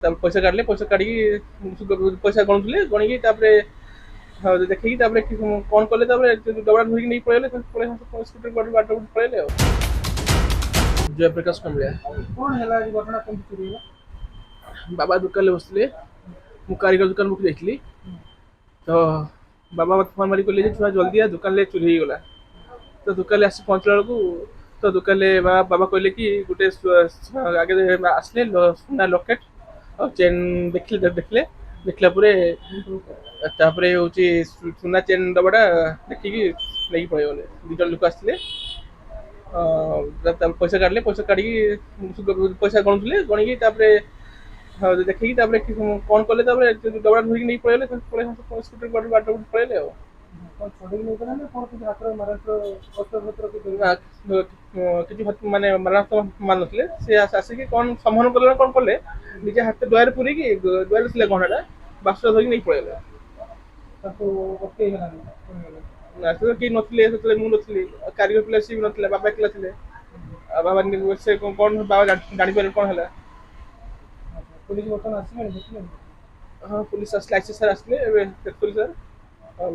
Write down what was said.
ତାପରେ ପଇସା କାଢିଲେ, ପଇସା କାଢିକି ପଇସା ଗଣୁଥିଲେ, ଗଣିକି ତାପରେ ଦେଖିକି ତାପରେ କଣ କଲେ, ତାପରେ ଡବରା ଧରିକି ନେଇ ପଳେଇଲେ, ସ୍କୁଟର ବାଟ ପଳେଇଲେ ଆଉ। ଜୟପ୍ରକାଶ କମିଳିଆ। କଣ ହେଲା ଆଜି ଘଟଣା କେମିତି ଚୋରି ହେଲା? ବାବା ଦୋକାନରେ ବସିଥିଲେ, ମୁଁ କାରିଗର ଦୋକାନକୁ ଯାଇଥିଲି। ତ ବାବା ମତେ ଫୋନ ମାରି କହିଲେ ଯେ ଛୁଆ ଜଲ୍ଦି ଆ, ଦୋକାନରେ ଚୋରି ହେଇଗଲା। ତ ଦୋକାନରେ ଆସି ପହଞ୍ଚିଲା ବେଳକୁ ତ ଦୋକାନରେ ବାବା କହିଲେ କି ଗୋଟେ ଆଗେ ଆସିଲେ ସୁନା ଲକେଟ ଆଉ ଚେନ୍ ଦେଖିଲେ ଦେଖିଲା ପରେ ତାପରେ ହଉଛି ସୁନା ଚେନ୍ ଡବାଟା ଦେଖିକି ନେଇକି ପଳେଇଗଲେ। ଦି ଜଣ ଲୋକ ଆସିଥିଲେ, ତାପରେ ପଇସା କାଢିଲେ, ପଇସା କାଢିକି ପଇସା ଗଣୁଥିଲେ, ଗଣିକି ତାପରେ ଦେଖିକି ତାପରେ କଣ କଲେ, ତାପରେ ଡବରା ଧରିକି ନେଇ ପଳେଇଲେ, ସ୍କୁଟର ବାଟ ପଳେଇଲେ ଆଉ। କଣ ଛଡେଇକି ନେଇଗଲା ନା କଣ କିଛି ହାତରେ ମାରାତ୍ମକ ଅସ୍ତ୍ର ଶସ୍ତ୍ର କିଛି ନା, ଧରିକି? କିଛି ମାନେ ମାରାତ୍ମକ ମାଲ ନଥିଲେ। ସେ ଆସିକି କଣ ସନ୍ଧାନ କଲେ ନା କଣ କଲେ, ନିଜେ ହାତ ଦ୍ୱାରରେ ପୁରେଇକି ଦ୍ୱାରରେ ଥିଲା ଗହଣାଟା ବାକ୍ସଟା ଧରିକି ନେଇ ପଳେଇଲେ। ତାକୁ ଅଟକେଇ ହେଲାନି ଶୁଣିଗଲେ। ନା, ସେତେବେଳେ କେହି ନଥିଲେ, ସେତେବେଳେ ମୁଁ ନଥିଲି, କାରିଗର ପିଲା ସିଏ ବି ନଥିଲା, ବାବା ଏକଲା ଥିଲେ। ଆଉ ବାବା ସେ କଣ ବାବା ଜାଣିପାରିଲେ କଣ ହେଲା। ଆଚ୍ଛା, ପୋଲିସ ବର୍ତ୍ତମାନ ଆସିଲାଣି, ଦେଖିଲେଣି? ହଁ, ପୁଲିସ ଆସିଲେ, ଆଇସି ସାର୍ ଆସିଲେ, ଏବେ ଦେଖୁଥିଲି ସାର୍। ଆଉ